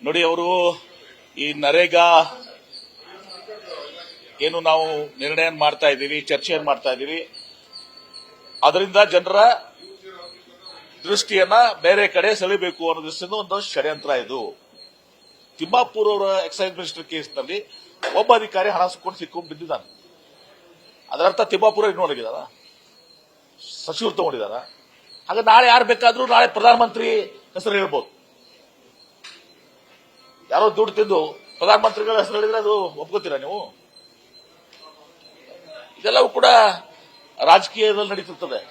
ನೋಡಿ, ಅವರು ಈ ನರೇಗಾ ಏನು ನಾವು ನಿರ್ಣಯ ಮಾಡ್ತಾ ಇದ್ದೀವಿ, ಚರ್ಚೆಯನ್ನು ಮಾಡ್ತಾ ಇದ್ದೀವಿ, ಅದರಿಂದ ಜನರ ದೃಷ್ಟಿಯನ್ನ ಬೇರೆ ಕಡೆ ಸೆಳೆಯಬೇಕು ಅನ್ನೋ ದೃಷ್ಟಿಯಿಂದ ಒಂದು ಷಡ್ಯಂತ್ರ ಇದು. ತಿಮ್ಮಾಪುರ್ ಅವರ ಎಕ್ಸೈಸ್ ಮಿನಿಸ್ಟರ್ ಕೇಸ್ನಲ್ಲಿ ಒಬ್ಬ ಅಧಿಕಾರಿ ಹಣ ಸಿಕ್ಕೊಂಡು ಬಿದ್ದಿದ್ದಾನೆ. ಅದರರ್ಥ ತಿಮ್ಮಾಪುರ ಇgnore ಸಚಿವರು ತಗೊಂಡಿದ್ದಾರ. ಹಾಗೆ ನಾಳೆ ಯಾರು ಬೇಕಾದ್ರೂ ನಾಳೆ ಪ್ರಧಾನಮಂತ್ರಿ ಹೆಸರು ಹೇಳ್ಬೋದು. ಯಾರೋ ದುಡ್ಡು ತಿಂದು ಪ್ರಧಾನಮಂತ್ರಿಗಳ ಹೆಸರು ಹೇಳಿದ್ರೆ ಅದು ಒಪ್ಕೋತೀರಾ ನೀವು? ಇದೆಲ್ಲವೂ ಕೂಡ ರಾಜಕೀಯದಲ್ಲಿ ನಡೀತಿರ್ತದೆ.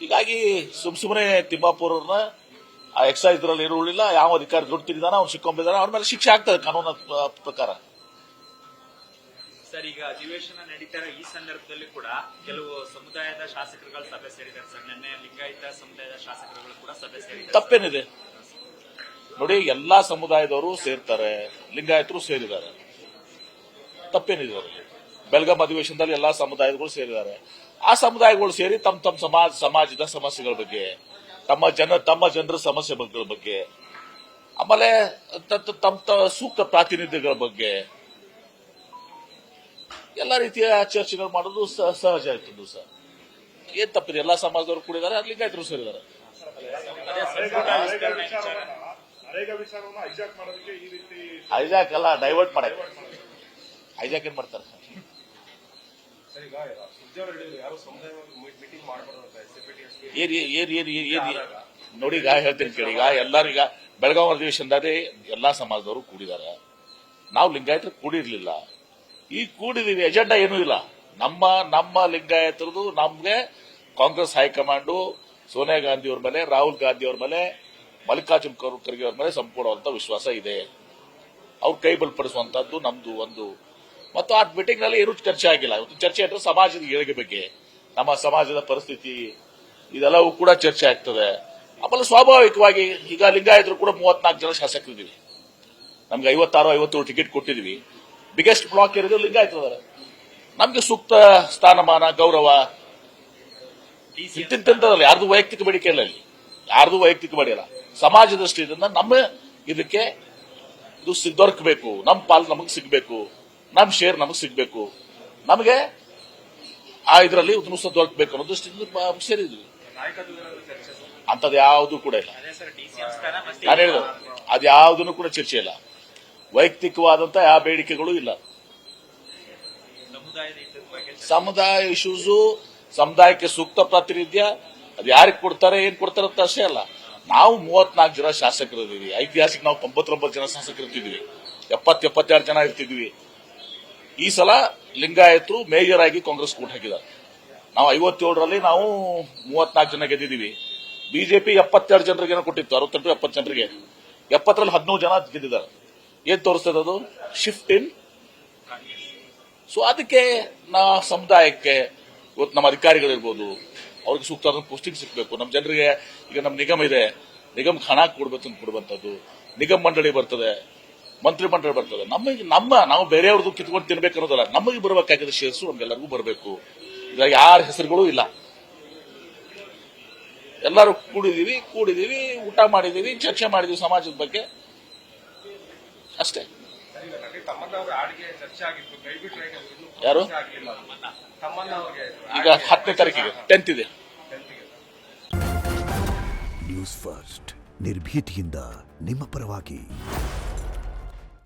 ಹೀಗಾಗಿ ಸುಮ್ಮನೆ ತಿಮ್ಮಾಪುರ್ ಅವ್ರನ್ನ ಆ ಎಕ್ಸೈಸ್ ಇದರಲ್ಲಿ ಇರುವುದಿಲ್ಲ. ಯಾವ ಅಧಿಕಾರಿ ದುಡ್ಡು ತಿಂದಿದ್ದಾನೆ, ಅವ್ನು ಸಿಕ್ಕೊಂಡಿದ್ದಾನೆ, ಅವ್ರ ಮೇಲೆ ಶಿಕ್ಷೆ ಆಗ್ತದೆ ಕಾನೂನ ಪ್ರಕಾರ. ಸರ್, ಈಗ ಅಧಿವೇಶನ ನಡೀತಾರ ಈ ಸಂದರ್ಭದಲ್ಲಿ ಕೂಡ ಕೆಲವು ಸಮುದಾಯದ ಶಾಸಕರುಗಳು ಸಭೆ ಸೇರಿದ್ದಾರೆ ಸರ್. ನಿನ್ನೆ ಲಿಂಗಾಯತ ಸಮುದಾಯದ ಶಾಸಕರುಗಳು ಕೂಡ ಸಭೆ ಸೇರಿದ್ದಾರೆ. ತಪ್ಪೇನಿದೆ? ನೋಡಿ, ಎಲ್ಲಾ ಸಮುದಾಯದವರು ಸೇರ್ತಾರೆ, ಲಿಂಗಾಯತರು ಸೇರಿದ್ದಾರೆ, ತಪ್ಪೇನಿದೆ ಅವರಿಗೆ? ಬೆಳಗಾಂ ಅಧಿವೇಶನದಲ್ಲಿ ಎಲ್ಲಾ ಸಮುದಾಯಗಳು ಸೇರಿದ್ದಾರೆ. ಆ ಸಮುದಾಯಗಳು ಸೇರಿ ತಮ್ಮ ಸಮಾಜದ ಸಮಸ್ಯೆಗಳ ಬಗ್ಗೆ, ತಮ್ಮ ಜನರ ಸಮಸ್ಯೆಗಳ ಬಗ್ಗೆ, ಆಮೇಲೆ ತಮ್ಮ ಸೂಕ್ತ ಪ್ರಾತಿನಿಧ್ಯಗಳ ಬಗ್ಗೆ ಎಲ್ಲ ರೀತಿಯ ಚರ್ಚೆಗಳು ಮಾಡೋದು ಸಹಜ ಆಯ್ತು ಸರ್. ಏನ್ ತಪ್ಪಿದೆ? ಎಲ್ಲಾ ಸಮಾಜದವರು ಕೂಡಿದ್ದಾರೆ, ಲಿಂಗಾಯತರು ಸೇರಿದ್ದಾರೆ. ಹೈಜಾಕ್ ಅಲ್ಲ, ಡೈವರ್ಟ್ ಮಾಡಕ್ಕೆ. ಹೈಜಾಕ್ ಏನ್ ಮಾಡ್ತಾರೆ? ನೋಡಿ, ಈಗ ಹೇಳ್ತೀನಿ ಕೇಳಿ. ಈಗ ಎಲ್ಲರೀಗ ಬೆಳಗಾವಿ ಅಧಿವೇಶನದಲ್ಲಿ ಎಲ್ಲಾ ಸಮಾಜದವರು ಕೂಡಿದ್ದಾರೆ. ನಾವು ಲಿಂಗಾಯತರು ಕೂಡಿರ್ಲಿಲ್ಲ, ಈಗ ಕೂಡಿದೀವಿ. ಎಜೆಂಡಾ ಏನೂ ಇಲ್ಲ. ನಮ್ಮ ಲಿಂಗಾಯತರದು ನಮ್ಗೆ ಕಾಂಗ್ರೆಸ್ ಹೈಕಮಾಂಡು ಸೋನಿಯಾ ಗಾಂಧಿ ಅವ್ರ ಮೇಲೆ, ರಾಹುಲ್ ಗಾಂಧಿ ಅವ್ರ ಮೇಲೆ, ಮಲ್ಲಿಕಾರ್ಜುನ್ ಖರ್ಗೆ ಅವ್ರ ಮೇಲೆ ಸಂಪೂರ್ಣವಾದಂತ ವಿಶ್ವಾಸ ಇದೆ. ಅವ್ರು ಕೈ ಬಲಪಡಿಸುವಂತದ್ದು ನಮ್ದು ಒಂದು. ಮತ್ತು ಆ ಮೀಟಿಂಗ್ ನಲ್ಲಿ ಏನೂ ಚರ್ಚೆ ಆಗಿಲ್ಲ. ಇವತ್ತು ಚರ್ಚೆ ಅಂದ್ರೆ ಸಮಾಜದ ಏಳಿಗೆ ಬಗ್ಗೆ, ನಮ್ಮ ಸಮಾಜದ ಪರಿಸ್ಥಿತಿ, ಇದೆಲ್ಲವೂ ಕೂಡ ಚರ್ಚೆ ಆಗ್ತದೆ. ಆಮೇಲೆ ಸ್ವಾಭಾವಿಕವಾಗಿ ಈಗ ಲಿಂಗಾಯತರು ಕೂಡ 34 ಜನ ಶಾಸಕರಿದ್ದೀವಿ. ನಮ್ಗೆ 56-57 ಟಿಕೆಟ್ ಕೊಟ್ಟಿದ್ವಿ. ಬಿಗ್ಗೆಸ್ಟ್ ಬ್ಲಾಕ್ ಏರಿದ್ರು ಲಿಂಗಾಯತರು. ನಮ್ಗೆ ಸೂಕ್ತ ಸ್ಥಾನಮಾನ, ಗೌರವ ಇಂತಿಂತಲ್ಲ. ಯಾರ್ದು ವೈಯಕ್ತಿಕ ಬೇಡಿಕೆ ಇಲ್ಲ ಇಲ್ಲಿ, ಯಾರ್ದು ವೈಯಕ್ತಿಕ ಬೇಡಿಲ್ಲ. ಸಮಾಜ ದೃಷ್ಟಿಯಿಂದ ನಮ್ಮ ಇದಕ್ಕೆ ಇದು ದೊರಕಬೇಕು, ನಮ್ಮ ಪಾಲು ನಮಗೆ ಸಿಗಬೇಕು, ನಮ್ಮ ಶೇರ್ ನಮಗೆ ಸಿಗಬೇಕು, ನಮಗೆ ಆ ಇದರಲ್ಲಿ ಉತ್ಕೃಷ್ಟ ದೊರಕಬೇಕು ಅನ್ನೋ ದೃಷ್ಟಿಯಿಂದ ಸೇರಿದ್ವಿ. ಅಂತದ್ ಯಾವುದು ಕೂಡ ಇಲ್ಲ. ನಾನು ಹೇಳಿದ ಅದ್ಯಾವುದನ್ನು ಕೂಡ ಚರ್ಚೆ ಇಲ್ಲ. ವೈಯಕ್ತಿಕವಾದಂತ ಯಾವ ಬೇಡಿಕೆಗಳು ಇಲ್ಲ. ಸಮುದಾಯ ಇಶ್ಯೂಸು, ಸಮುದಾಯಕ್ಕೆ ಸೂಕ್ತ ಪ್ರಾತಿನಿಧ್ಯ, ಅದು ಯಾರಿಗೆ ಕೊಡ್ತಾರೆ, ಏನ್ ಕೊಡ್ತಾರೆ ಅಂತ ಅಷ್ಟೇ ಅಲ್ಲ. ನಾವು 34 ಜನ ಶಾಸಕರಿದ್ದೀವಿ. ಐತಿಹಾಸಿಕ ನಾವು 99 ಜನ ಶಾಸಕರಿರ್ತಿದ್ವಿ, 70-72 ಜನ ಇರ್ತಿದ್ವಿ. ಈ ಸಲ ಲಿಂಗಾಯತರು ಮೇಜರ್ ಆಗಿ ಕಾಂಗ್ರೆಸ್ ಕೂಟ ಹಾಕಿದ್ದಾರೆ. ನಾವು 57ರಲ್ಲಿ ನಾವು 34 ಜನ ಗೆದ್ದಿದ್ದೀವಿ. ಬಿಜೆಪಿ 72 ಜನರಿಗೆ ಕೊಟ್ಟಿತ್ತು, 68-70 ಜನರಿಗೆ. 70ರಲ್ಲಿ 13 ಜನ ಗೆದ್ದಿದ್ದಾರೆ. ಏನ್ ತೋರಿಸ್ತದೆ ಅದು? ಶಿಫ್ಟ್ ಇನ್. ಸೊ ಅದಕ್ಕೆ ಸಮುದಾಯಕ್ಕೆ ಇವತ್ತು ನಮ್ಮ ಅಧಿಕಾರಿಗಳಿರ್ಬೋದು, ಅವ್ರಿಗೆ ಸೂಕ್ತವಾದ ಪೋಸ್ಟಿಂಗ್ ಸಿಗಬೇಕು. ನಮ್ಮ ಜನರಿಗೆ ಈಗ ನಮ್ಮ ನಿಗಮ ಇದೆ, ನಿಗಮಕ್ಕೆ ಹಣ ಕೊಡುವಂತದ್ದು, ನಿಗಮ ಮಂಡಳಿ ಬರ್ತದೆ, ಮಂತ್ರಿ ಮಂಡಳಿ ಬರ್ತದೆ. ನಾವು ಬೇರೆಯವ್ರದ್ದು ಕಿತ್ಕೊಂಡು ತಿನ್ಬೇಕು ಅನ್ನೋದಲ್ಲ, ನಮಗೆ ಬರಬೇಕಾಗಿದ್ದ ಶೇರ್ಸು ನಮ್ಗೆಲ್ಲರಿಗೂ ಬರಬೇಕು. ಈಗ ಯಾರ ಹೆಸರುಗಳು ಇಲ್ಲ. ಎಲ್ಲರೂ ಕೂಡಿದೀವಿ, ಊಟ ಮಾಡಿದೀವಿ, ಚರ್ಚೆ ಮಾಡಿದೀವಿ ಸಮಾಜದ ಬಗ್ಗೆ, ಅಷ್ಟೇ. ಯಾರು? ಈಗ 10ನೇ ತಾರೀಕಿಗೆ 10th ಇದೆ. ನ್ಯೂಸ್ ಫಸ್ಟ್, ನಿರ್ಭೀತಿಯಿಂದ ನಿಮ್ಮ ಪರವಾಗಿ.